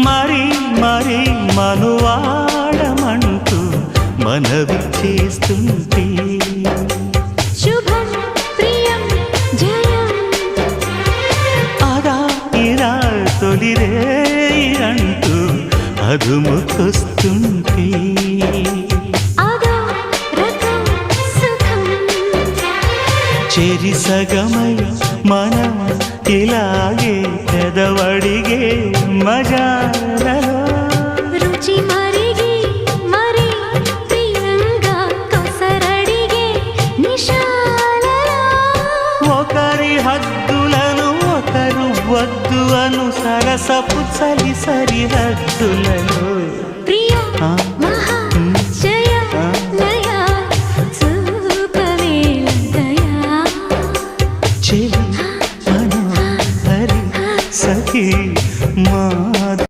మరి మరి మనువాడమంటూ మనవి చేస్తుంటే శుభం ప్రియం జయం అదా ఇరా తొలిరే అంటూ అదుముకొస్తుంటే అదో రకం సుఖం చెరి సగమై మనం ఇలాగే పెదవడిగే మజాలలో రుచి మరిగి మరి ప్రియంగా కొసరడిగే నిశాలలో ఒకరి హద్దులను ఒకరు వద్దు అను సరసపు చలి సరిహద్దులలో ప్రియా ఆ